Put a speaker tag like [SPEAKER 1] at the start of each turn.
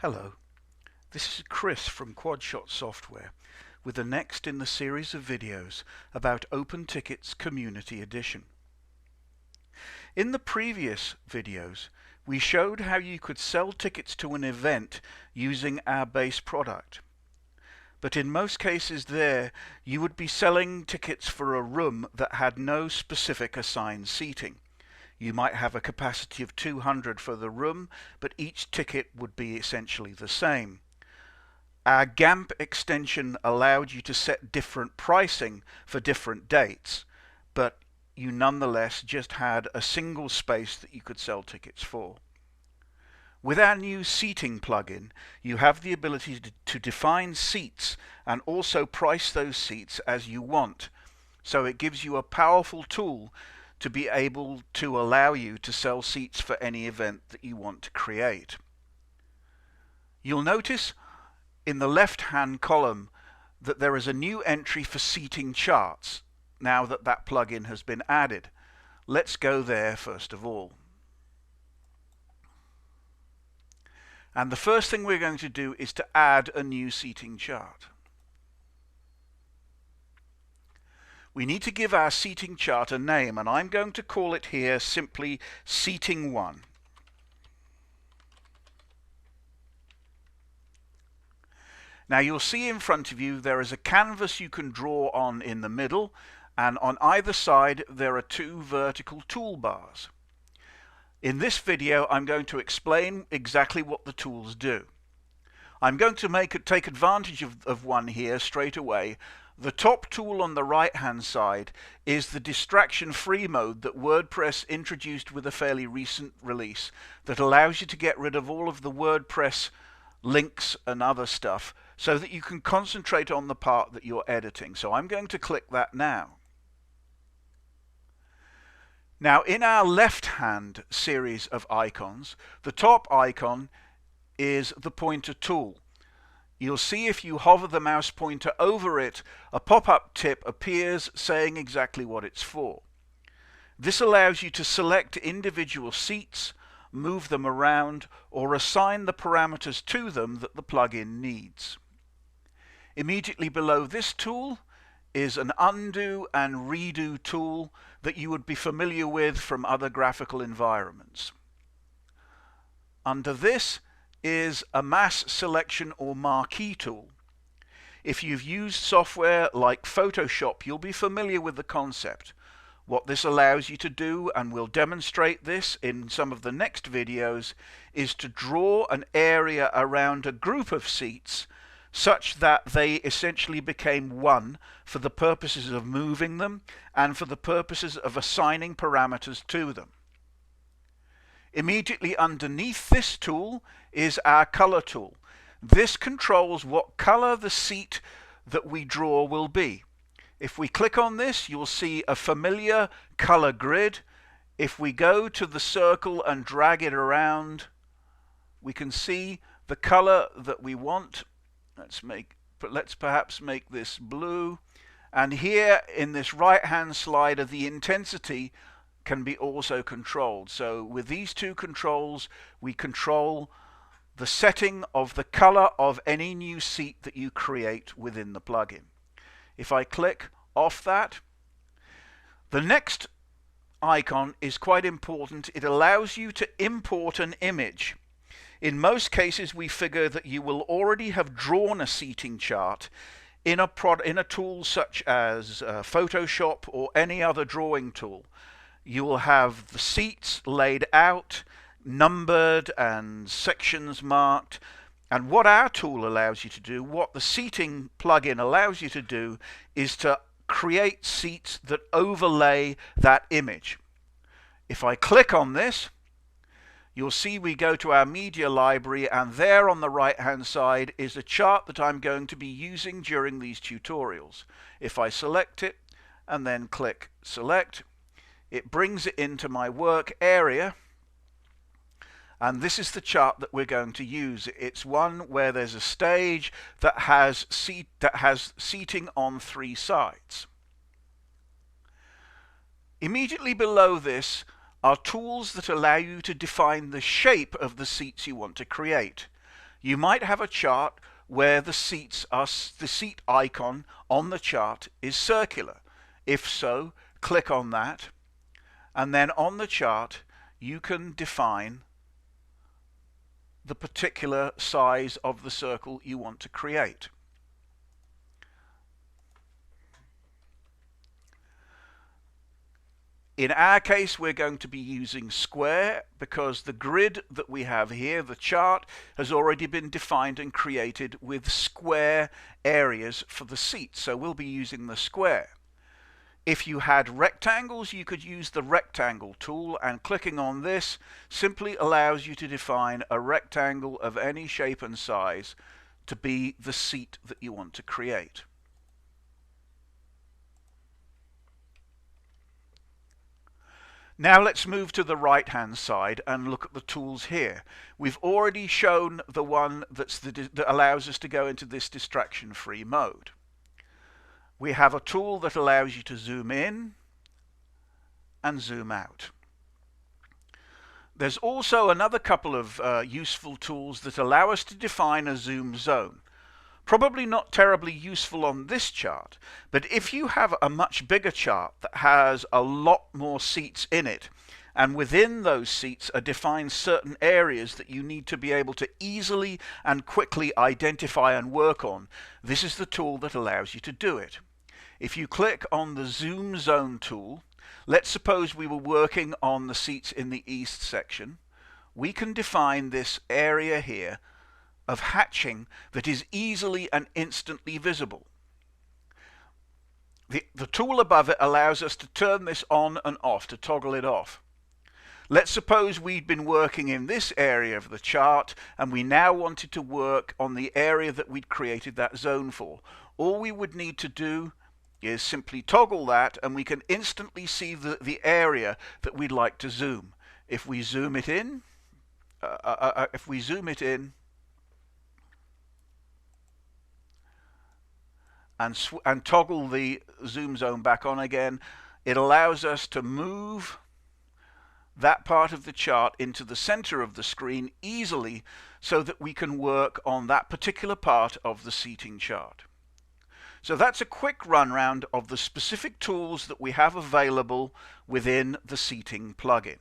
[SPEAKER 1] Hello, this is Chris from QuadShot Software with the next in the series of videos about OpenTickets Community Edition. In the previous videos, we showed how you could sell tickets to an event using our base product. But in most cases there, you would be selling tickets for a room that had no specific assigned seating. You might have a capacity of 200 for the room, but each ticket would be essentially the same. Our GAMP extension allowed you to set different pricing for different dates, but you nonetheless just had a single space that you could sell tickets for. With our new seating plugin, you have the ability to define seats and also price those seats as you want. So it gives you a powerful tool to be able to allow you to sell seats for any event that you want to create. You'll notice in the left-hand column that there is a new entry for seating charts now that that plugin has been added. Let's go there first of all. And the first thing we're going to do is to add a new seating chart. We need to give our seating chart a name, and I'm going to call it here simply Seating 1. Now you'll see in front of you there is a canvas you can draw on in the middle, and on either side there are two vertical toolbars. In this video I'm going to explain exactly what the tools do. I'm going to take advantage of one here straight away. The top tool on the right hand side is the distraction-free mode that WordPress introduced with a fairly recent release that allows you to get rid of all of the WordPress links and other stuff so that you can concentrate on the part that you're editing. So I'm going to click that now. Now in our left-hand series of icons, the top icon is the pointer tool. You'll see if you hover the mouse pointer over it, a pop-up tip appears saying exactly what it's for. This allows you to select individual seats, move them around, or assign the parameters to them that the plugin needs. Immediately below this tool is an undo and redo tool that you would be familiar with from other graphical environments. Under this is a mass selection or marquee tool. If you've used software like Photoshop, you'll be familiar with the concept. What this allows you to do, and we'll demonstrate this in some of the next videos, is to draw an area around a group of seats such that they essentially became one for the purposes of moving them and for the purposes of assigning parameters to them. Immediately underneath this tool is our color tool. This controls what color the seat that we draw will be. If we click on this, you'll see a familiar color grid. If we go to the circle and drag it around, we can see the color that we want. Let's perhaps make this blue. And here in this right-hand slider, the intensity can be also controlled. So with these two controls, we control the setting of the color of any new seat that you create within the plugin. If I click off that, the next icon is quite important. It allows you to import an image. In most cases, we figure that you will already have drawn a seating chart in a tool such as Photoshop or any other drawing tool. You will have the seats laid out, numbered and sections marked. And what our tool allows you to do, what the seating plugin allows you to do, is to create seats that overlay that image. If I click on this, you'll see we go to our media library, and there on the right hand side is a chart that I'm going to be using during these tutorials. If I select it and then click select, it brings it into my work area, and this is the chart that we're going to use. It's one where there's a stage that has seating on three sides. Immediately below this are tools that allow you to define the shape of the seats you want to create. You might have a chart where the seat icon on the chart is circular. If so, click on that, and then on the chart you can define the particular size of the circle you want to create. In our case, we're going to be using square because the grid that we have here, the chart, has already been defined and created with square areas for the seat. So we'll be using the square. If you had rectangles, you could use the rectangle tool, and clicking on this simply allows you to define a rectangle of any shape and size to be the seat that you want to create. Now let's move to the right hand side and look at the tools here. We've already shown the one that allows us to go into this distraction free mode. We have a tool that allows you to zoom in and zoom out. There's also another couple of useful tools that allow us to define a zoom zone. Probably not terribly useful on this chart, but if you have a much bigger chart that has a lot more seats in it, and within those seats are defined certain areas that you need to be able to easily and quickly identify and work on, this is the tool that allows you to do it. If you click on the Zoom Zone tool, let's suppose we were working on the seats in the east section, we can define this area here of hatching that is easily and instantly visible. The tool above it allows us to turn this on and off, to toggle it off. Let's suppose we'd been working in this area of the chart and we now wanted to work on the area that we'd created that zone for. All we would need to do is simply toggle that and we can instantly see the area that we'd like to zoom. If we zoom it in, and toggle the zoom zone back on again, it allows us to move that part of the chart into the center of the screen easily so that we can work on that particular part of the seating chart. So that's a quick run round of the specific tools that we have available within the seating plugin.